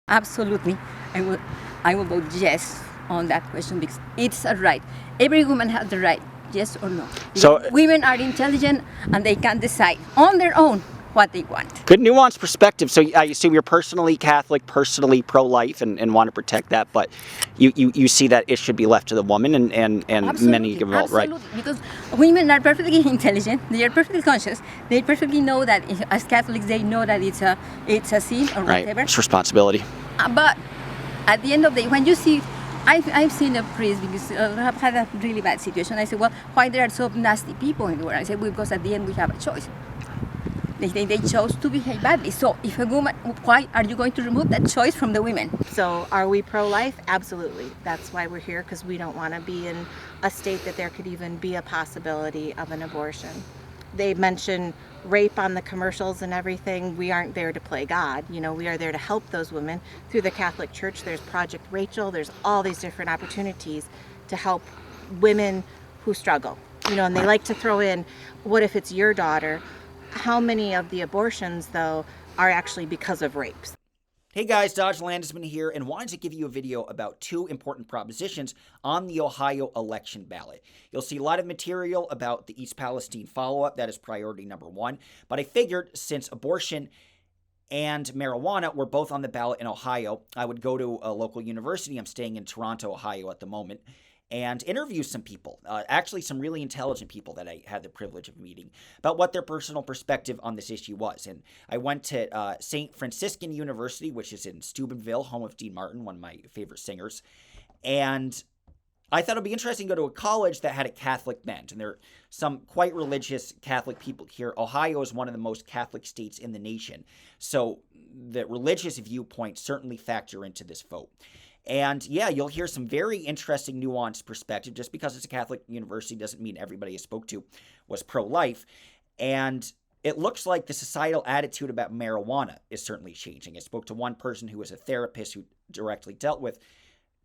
Absolutely. I will, I will vote yes on that question because it's a right. Every woman has the right, yes or no. So, Because women are intelligent and they can decide on their own what they want. good nuanced perspective. So I assume you're personally Catholic, personally pro-life, and want to protect that, but you see that it should be left to the woman, and many give vote, right? Absolutely, because women are perfectly intelligent. They are perfectly conscious. They perfectly know that as Catholics, they know that it's a sin or Right. whatever. It's responsibility. But at the end of the day, when you see, I've seen a priest because I've had a really bad situation. I said, well, why there are so nasty people in the world? I said, well, because at the end we have a choice. They chose to behave badly. So if a woman, why are you going to remove that choice from the women? So are we pro-life? Absolutely. That's why we're here, because we don't want to be in a state that there could even be a possibility of an abortion. They mention rape on the commercials and everything. We aren't there to play God. We are there to help those women. Through the Catholic Church, there's Project Rachel. There's all these different opportunities to help women who struggle. And they like to throw in, what if it's your daughter? How many of the abortions, though, are actually because of rapes? Hey guys, Dodge Landisman here, and wanted to give you a video about two important propositions on the Ohio election ballot. You'll see a lot of material about the East Palestine follow-up. That is priority number one. But I figured since abortion and marijuana were both on the ballot in Ohio, I would go to a local university. I'm staying in Toronto, Ohio at the moment, and interview some people, actually some really intelligent people that I had the privilege of meeting, about what their personal perspective on this issue was. And I went to St. Franciscan University, which is in Steubenville, home of Dean Martin, one of my favorite singers. And I thought it would be interesting to go to a college that had a Catholic bent, and there are some quite religious Catholic people here. Ohio is one of the most Catholic states in the nation, so the religious viewpoints certainly factor into this vote. And yeah, you'll hear some very interesting nuanced perspective. Just because it's a Catholic university doesn't mean everybody I spoke to was pro-life. And it looks like the societal attitude about marijuana is certainly changing. I spoke to one person who was a therapist who directly dealt with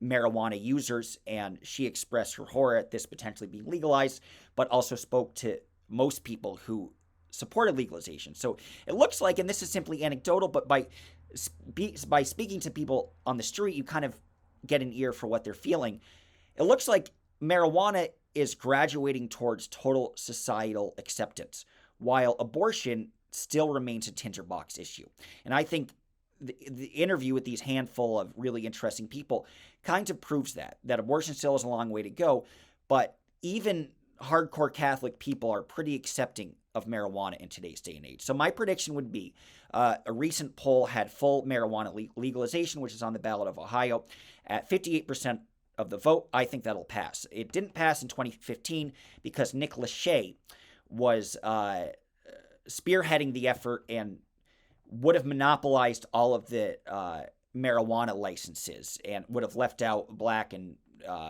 marijuana users, and she expressed her horror at this potentially being legalized, but also spoke to most people who supported legalization. So it looks like, and this is simply anecdotal, but by speaking to people on the street, you kind of get an ear for what they're feeling. It looks like marijuana is graduating towards total societal acceptance, while abortion still remains a tinderbox issue. And I think the interview with these handful of really interesting people kind of proves that abortion still has a long way to go, but even hardcore Catholic people are pretty accepting of marijuana in today's day and age. So my prediction would be a recent poll had full marijuana legalization, which is on the ballot of Ohio, at 58% of the vote. I think that'll pass. It didn't pass in 2015 because Nick Lachey was spearheading the effort and would have monopolized all of the marijuana licenses and would have left out black and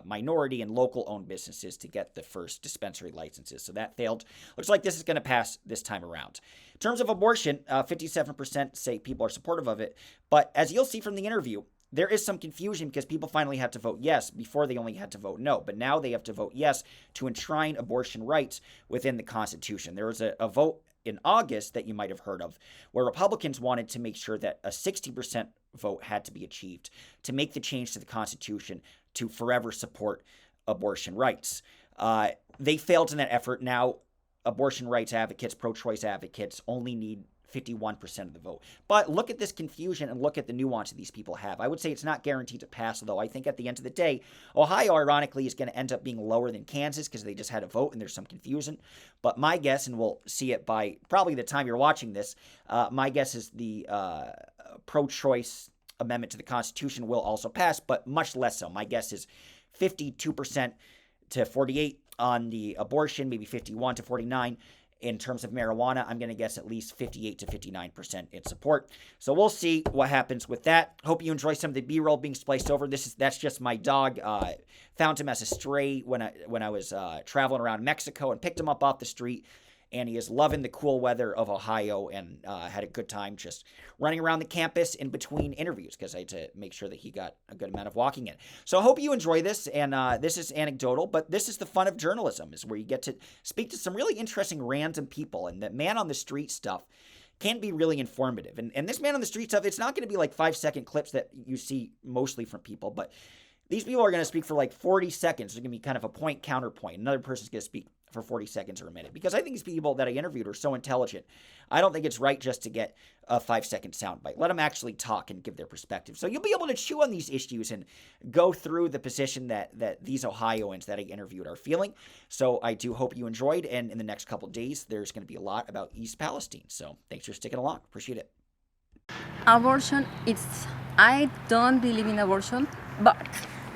minority and local-owned businesses to get the first dispensary licenses. So that failed. Looks like this is going to pass this time around. In terms of abortion, 57% say people are supportive of it. But as you'll see from the interview, there is some confusion because people finally had to vote yes. Before, they only had to vote no. But now they have to vote yes to enshrine abortion rights within the Constitution. There was a vote in August that you might have heard of, where Republicans wanted to make sure that a 60% vote had to be achieved to make the change to the Constitution to forever support abortion rights. They failed in that effort. Now, abortion rights advocates, pro-choice advocates, only need 51% of the vote. But look at this confusion and look at the nuance that these people have. I would say it's not guaranteed to pass, though. I think at the end of the day, Ohio, ironically, is going to end up being lower than Kansas because they just had a vote and there's some confusion. But my guess, and we'll see it by probably the time you're watching this, my guess is the pro-choice amendment to the Constitution will also pass, but much less so. My guess is 52% to 48 on the abortion, maybe 51 to 49. In terms of marijuana, I'm going to guess at least 58 to 59% in support. So we'll see what happens with that. Hope you enjoy some of the B-roll being spliced over. That's just my dog. Found him as a stray when I was traveling around Mexico and picked him up off the street. And he is loving the cool weather of Ohio and had a good time just running around the campus in between interviews because I had to make sure that he got a good amount of walking in. So I hope you enjoy this, and this is anecdotal, but this is the fun of journalism, is where you get to speak to some really interesting random people, and the man on the street stuff can be really informative. And this man on the street stuff, it's not going to be like 5-second clips that you see mostly from people, but these people are going to speak for like 40 seconds. There's going to be kind of a point counterpoint. Another person's going to speak for 40 seconds or a minute, because I think these people that I interviewed are so intelligent. I don't think it's right just to get a 5-second soundbite. Let them actually talk and give their perspective. So you'll be able to chew on these issues and go through the position that these Ohioans that I interviewed are feeling. So I do hope you enjoyed, and in the next couple days, there's going to be a lot about East Palestine. So thanks for sticking along. Appreciate it. Abortion, I don't believe in abortion, but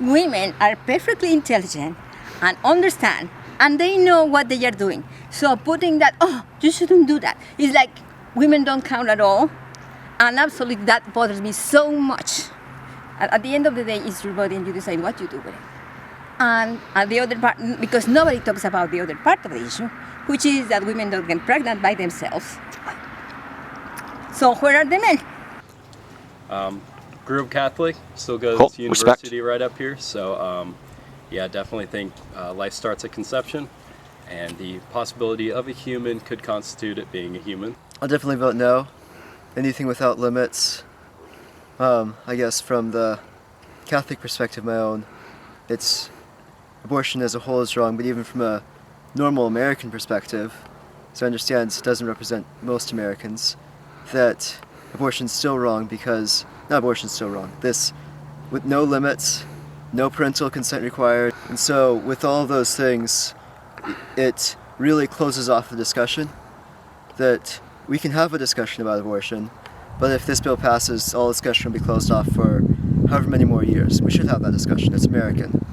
women are perfectly intelligent and understand, and they know what they are doing. So putting that, oh, you shouldn't do that, it's like women don't count at all. And absolutely that bothers me so much. At the end of the day, it's your body and you decide what you do with it. And at the other part, because nobody talks about the other part of the issue, which is that women don't get pregnant by themselves. So where are the men? Grew up Catholic, still goes Cool. to university right up here. So yeah, definitely think life starts at conception, and the possibility of a human could constitute it being a human. I'll definitely vote no. Anything without limits. I guess from the Catholic perspective, my own, abortion as a whole is wrong, but even from a normal American perspective, so I understand it doesn't represent most Americans, that abortion's still wrong because, not abortion's still wrong, this, with no limits, no parental consent required, and so with all those things, it really closes off the discussion, that we can have a discussion about abortion, but if this bill passes, all discussion will be closed off for however many more years. We should have that discussion. It's American.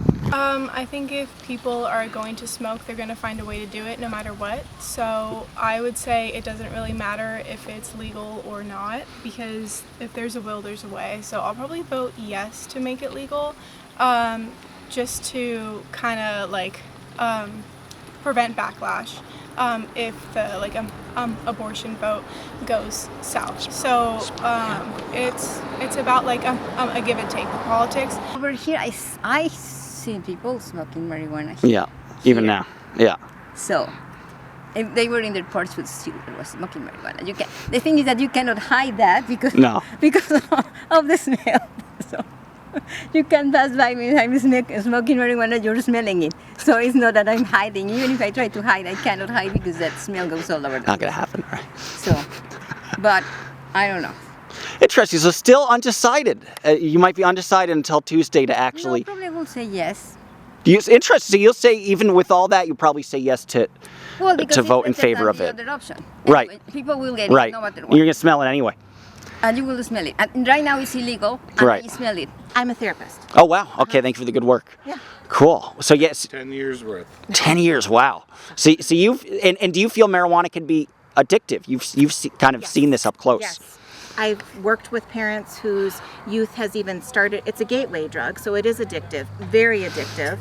I think if people are going to smoke, they're going to find a way to do it no matter what. So I would say it doesn't really matter if it's legal or not, because if there's a will, there's a way. So I'll probably vote yes to make it legal, just to kind of like prevent backlash if the abortion vote goes south. So it's about like a give and take with politics. Over here, I see people smoking marijuana here. Yeah, even now. Yeah. So, if they were in their porch with children was smoking marijuana. The thing is that you cannot hide that because of the smell. So, you can pass by me and I'm smoking marijuana, you're smelling it. So it's not that I'm hiding. Even if I try to hide, I cannot hide because that smell goes all over. Not going to happen, right? So, but I don't know. Interesting. So still undecided. You might be undecided until Tuesday to actually... No, probably will say yes. Interesting. So you'll say, even with all that, you probably say yes to vote in favor of it. Other option. Right. Anyway, people will get right. it no matter what. You're going to smell it anyway. And you will smell it. And right now it's illegal, and right. you smell it. I'm a therapist. Oh, wow. Okay, thank you for the good work. Yeah. Cool. So, yes. 10 years worth. 10 years, wow. So you've, and do you feel marijuana can be addictive? You've kind of seen this up close. Yes. I've worked with parents whose youth has even started, it's a gateway drug, so it is addictive, very addictive.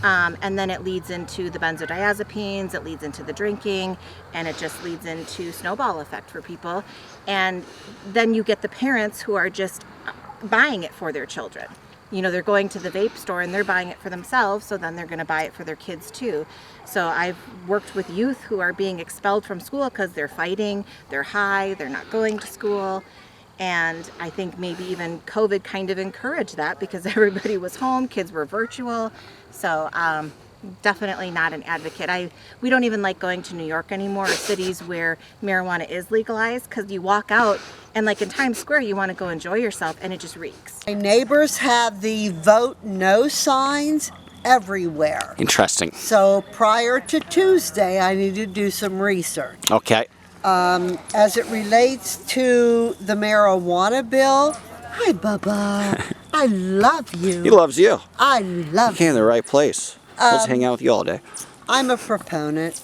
And then it leads into the benzodiazepines, it leads into the drinking, and it just leads into snowball effect for people. And then you get the parents who are just buying it for their children. You know, they're going to the vape store and they're buying it for themselves, so then they're going to buy it for their kids too. So I've worked with youth who are being expelled from school because they're fighting, they're high, they're not going to school. And I think maybe even COVID kind of encouraged that because everybody was home, kids were virtual. So definitely not an advocate. We don't even like going to New York anymore, or cities where marijuana is legalized, because you walk out and like in Times Square, you want to go enjoy yourself and it just reeks. My neighbors have the vote no signs everywhere. Interesting. So prior to Tuesday, I need to do some research. Okay. As it relates to the marijuana bill, hi Bubba, I love you. He loves you. I love You're in you. the right place. Let's hang out with you all day. I'm a proponent.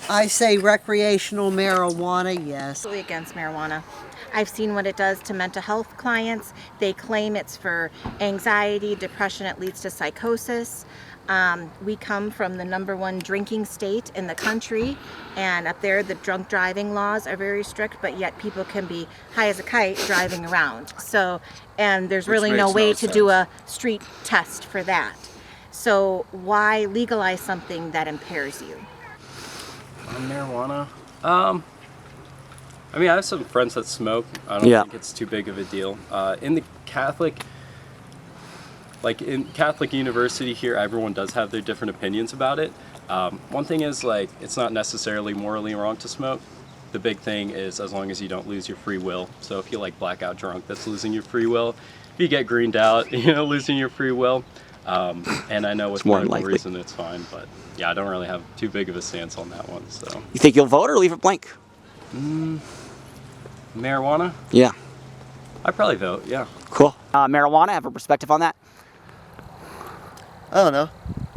I say recreational marijuana, yes. Absolutely against marijuana. I've seen what it does to mental health clients. They claim it's for anxiety, depression, it leads to psychosis. We come from the #1 drinking state in the country, and up there the drunk driving laws are very strict, but yet people can be high as a kite driving around. So, and there's really no way to do a street test for that. So why legalize something that impairs you? Marijuana? I mean, I have some friends that smoke. I don't think it's too big of a deal. In the Catholic, like in Catholic University here, everyone does have their different opinions about it. One thing is, like, it's not necessarily morally wrong to smoke. The big thing is as long as you don't lose your free will. So if you like blackout drunk, that's losing your free will. If you get greened out, you know, losing your free will. And I know with medical reason it's fine, but yeah, I don't really have too big of a stance on that one. So You think you'll vote or leave it blank? Marijuana? Yeah. I'd probably vote, yeah. Cool. Marijuana, have a perspective on that? I don't know.